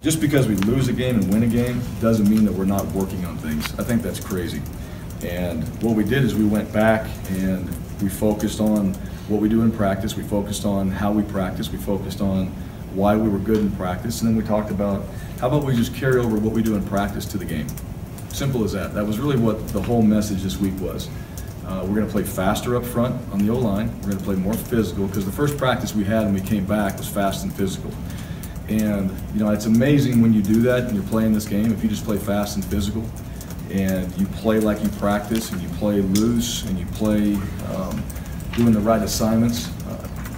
Just because we lose a game and win a game doesn't mean that we're not working on things. I think that's crazy. And what we did is we went back and we focused on what we do in practice. We focused on how we practice. We focused on why we were good in practice. And then we talked about how about we just carry over what we do in practice to the game. Simple as that. That was really what the whole message this week was. We're going to play faster up front on the O-line. We're going to play more physical because the first practice we had when we came back was fast and physical. And, you know, it's amazing when you do that and you're playing this game. If you just play fast and physical and you play like you practice and you play loose and you play doing the right assignments,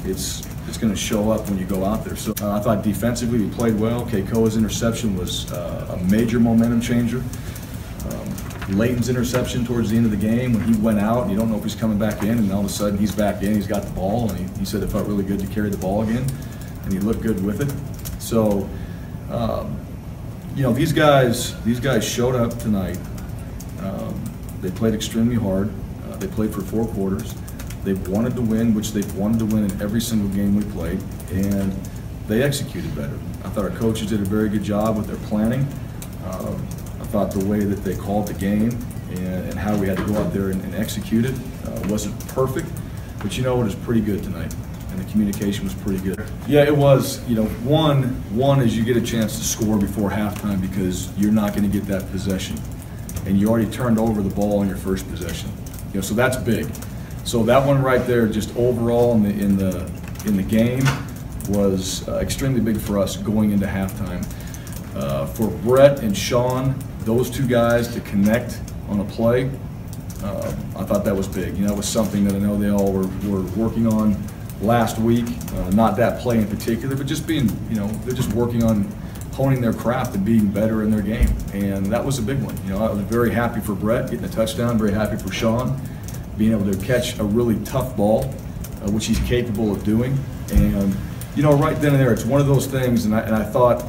it's going to show up when you go out there. So I thought defensively we played well. Keikoa's interception was a major momentum changer. Leighton's interception towards the end of the game when he went out and you don't know if he's coming back in, and all of a sudden he's back in, he's got the ball, and he said it felt really good to carry the ball again, and he looked good with it. So, you know, these guys showed up tonight. They played extremely hard. They played for 4 quarters. They wanted to win, which they've wanted to win in every single game we played, and they executed better. I thought our coaches did a very good job with their planning. I thought the way that they called the game and how we had to go out there and execute it wasn't perfect, but you know it was pretty good tonight, and the communication was pretty good. Yeah, it was. You know, one is you get a chance to score before halftime because you're not going to get that possession, and you already turned over the ball in your first possession. You know, so that's big. So that one right there, just overall in the game, was extremely big for us going into halftime. For Brett and Sean, those 2 guys to connect on a play, I thought that was big. You know, that was something that I know they all were working on last week. Not that play in particular, but just being, you know, they're just working on honing their craft and being better in their game. And that was a big one. You know, I was very happy for Brett getting a touchdown, very happy for Sean being able to catch a really tough ball, which he's capable of doing. And, you know, right then and there, it's one of those things, and I thought,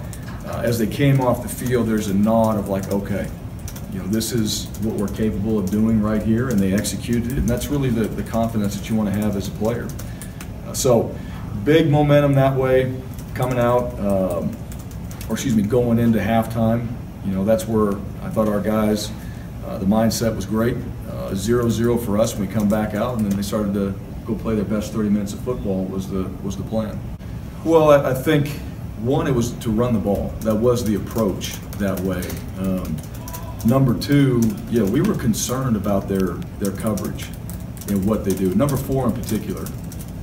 as they came off the field, there's a nod of like, okay, you know, this is what we're capable of doing right here, and they executed it, and that's really the confidence that you want to have as a player. So, big momentum that way, coming out, or excuse me, going into halftime. You know, that's where I thought our guys, the mindset was great. 0-0 for us when we come back out, and then they started to go play their best 30 minutes of football was the plan. Well, I think, one, it was to run the ball. That was the approach that way. Number 2, yeah, we were concerned about their coverage and what they do. Number 4 in particular.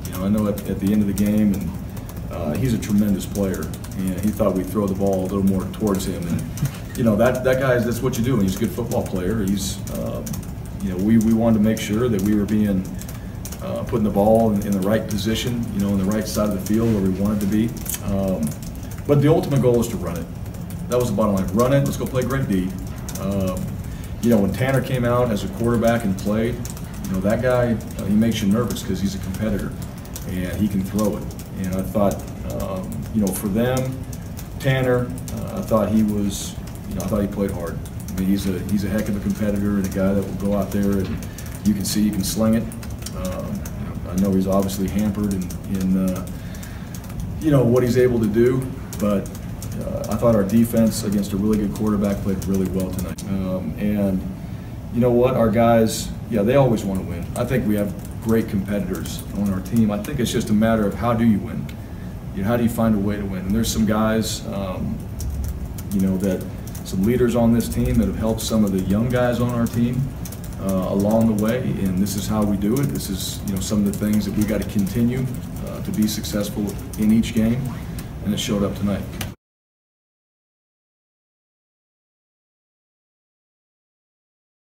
You know, I know at the end of the game, and he's a tremendous player, and he thought we'd throw the ball a little more towards him. And you know, that guy, that's what you do, and he's a good football player. He's, you know, we wanted to make sure that we were being putting the ball in the right position, you know, on the right side of the field where we wanted to be. But the ultimate goal is to run it. That was the bottom line. Run it. Let's go play great D. You know, when Tanner came out as a quarterback and played, you know, that guy, he makes you nervous because he's a competitor and he can throw it. And I thought, you know, for them, Tanner, I thought he was, you know, I thought he played hard. I mean, he's a heck of a competitor and a guy that will go out there and you can see he can sling it. I know he's obviously hampered in you know, what he's able to do, but I thought our defense against a really good quarterback played really well tonight. And you know what, our guys, yeah, they always want to win. I think we have great competitors on our team. I think it's just a matter of how do you win? You know, how do you find a way to win? And there's some guys, you know, some leaders on this team that have helped some of the young guys on our team along the way, and this is how we do it. This is, you know, some of the things that we got to continue to be successful in each game, and it showed up tonight.